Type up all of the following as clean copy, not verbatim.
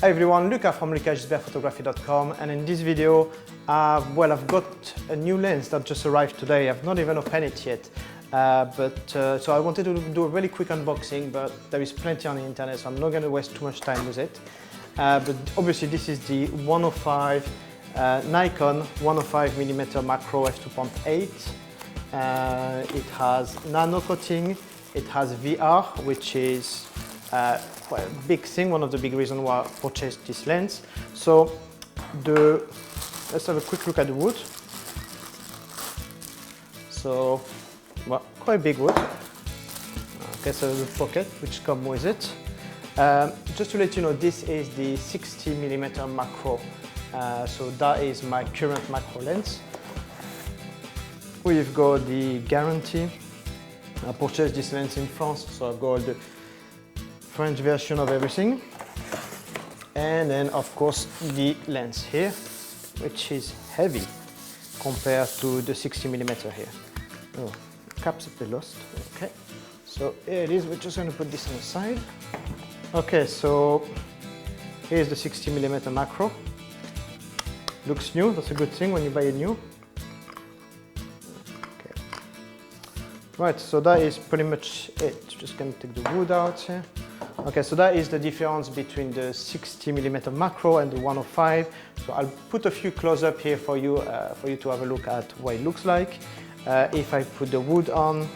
Hi everyone, Lukas from Gisbert and in this video, I've got a new lens that just arrived today. I've not even opened it yet, so I wanted to do a really quick unboxing, but there is plenty on the internet, so I'm not going to waste too much time with it. But obviously this is the 105 Nikon 105mm macro f2.8. It has nano coating, it has VR, which is quite a big thing, one of the big reasons why I purchased this lens. So let's have a quick look at the wood. So, well, quite a big wood. Okay, so the pocket which comes with it. Just to let you know, this is the 60mm macro. So that is my current macro lens. We've got the guarantee. I purchased this lens in France, so I've got the French version of everything. And then of course the lens here, which is heavy compared to the 60mm here. Oh, caps a bit lost. Okay, so here it is. We're just going to put this on the side. Okay, so here's the 60mm macro. Looks new, that's a good thing when you buy it new. Okay. Right, so that is pretty much it. Just going to take the wood out here. Okay, so that is the difference between the 60mm macro and the 105. So I'll put a few close-up here for you to have a look at what it looks like. If I put the wood on,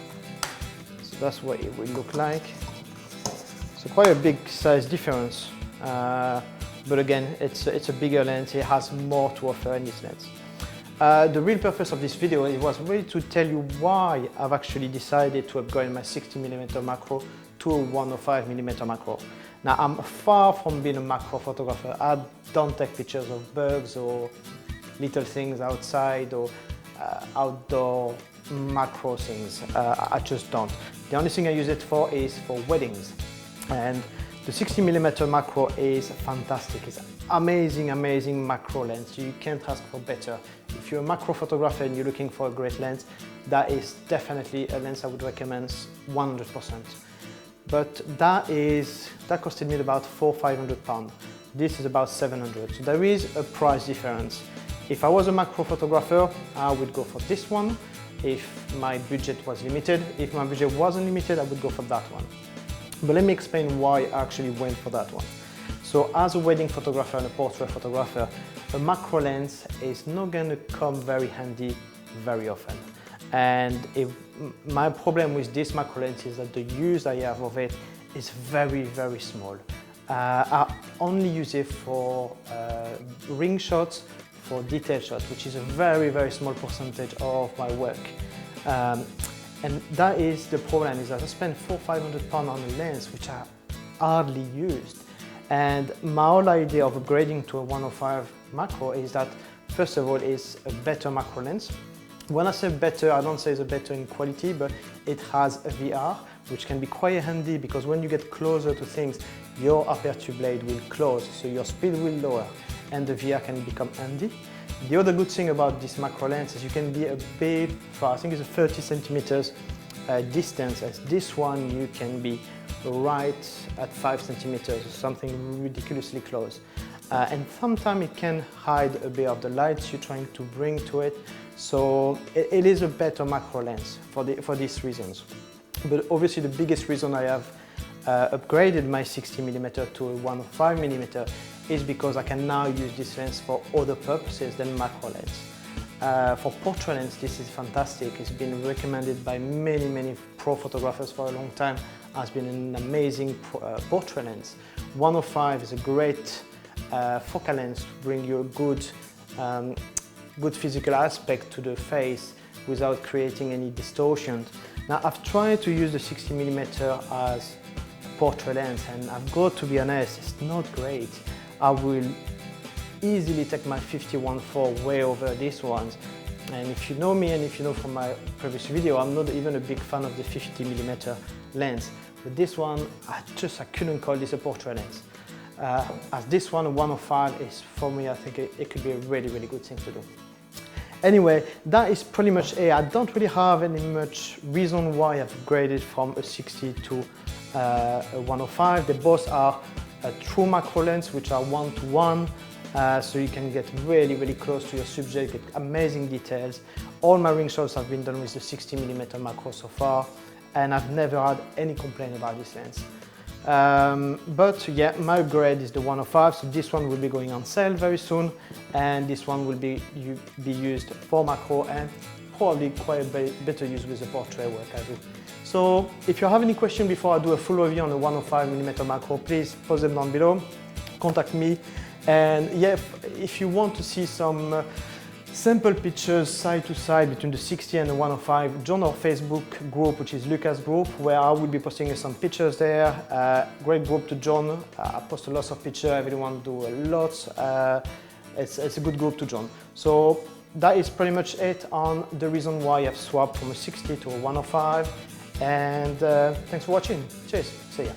so that's what it will look like. So quite a big size difference. But again, it's a bigger lens. It has more to offer in this lens. The real purpose of this video was really to tell you why I've actually decided to upgrade my 60mm macro to a 105mm macro. Now, I'm far from being a macro photographer. I don't take pictures of bugs or little things outside or outdoor macro things. I just don't. The only thing I use it for is for weddings. And the 60mm macro is fantastic. It's amazing, amazing macro lens. You can't ask for better. If you're a macro photographer and you're looking for a great lens, that is definitely a lens I would recommend 100%. But that costed me about £400–500. This is about 700. So there is a price difference. If I was a macro photographer, I would go for this one. If my budget was limited, if my budget wasn't limited, I would go for that one. But let me explain why I actually went for that one. So as a wedding photographer and a portrait photographer, a macro lens is not going to come very handy very often. And my problem with this macro lens is that the use I have of it is very, very small. I only use it for ring shots, for detail shots, which is a very, very small percentage of my work. And that is the problem, is that I spend £400–500 on a lens which I hardly used. And my whole idea of upgrading to a 105 macro is that, first of all, it's a better macro lens. When I say better, I don't say it's a better in quality, but it has a VR, which can be quite handy because when you get closer to things, your aperture blade will close, so your speed will lower, and the VR can become handy. The other good thing about this macro lens is you can be a bit far. I think it's a 30 centimeters distance. As this one, you can be right at 5 centimeters, something ridiculously close. And sometimes it can hide a bit of the lights you're trying to bring to it. So it is a better macro lens for these reasons. But obviously the biggest reason I have upgraded my 60mm to a 105mm is because I can now use this lens for other purposes than macro lens. For portrait lens, this is fantastic. It's been recommended by many, many pro photographers for a long time. It has been an amazing portrait lens. 105 is a great focal lens to bring you a good physical aspect to the face without creating any distortion. Now, I've tried to use the 60mm as a portrait lens, and I've got to be honest, it's not great. I will easily take my 51.4 way over these ones. And if you know me and if you know from my previous video, I'm not even a big fan of the 50mm lens. But this one, I couldn't call this a portrait lens. As this one, 105 is, for me, I think it could be a really, really good thing to do. Anyway, that is pretty much it. I don't really have any much reason why I've upgraded from a 60 to a 105. They both are a true macro lens, which are 1:1, so you can get really, really close to your subject, get amazing details. All my ring shots have been done with the 60mm macro so far, and I've never had any complaint about this lens. But yeah, my upgrade is the 105, so this one will be going on sale very soon, and this one will be used for macro and probably quite a better use with the portrait work I do. So if you have any question before I do a full review on the 105mm macro, please post them down below, contact me, and yeah, if you want to see some sample pictures side to side between the 60 and the 105, join our Facebook group, which is Lukas group, where I will be posting some pictures there. Great group to join. I post a lot of pictures, everyone do a lot. It's a good group to join. So that is pretty much it on the reason why I've swapped from a 60 to a 105. And thanks for watching. Cheers. See ya.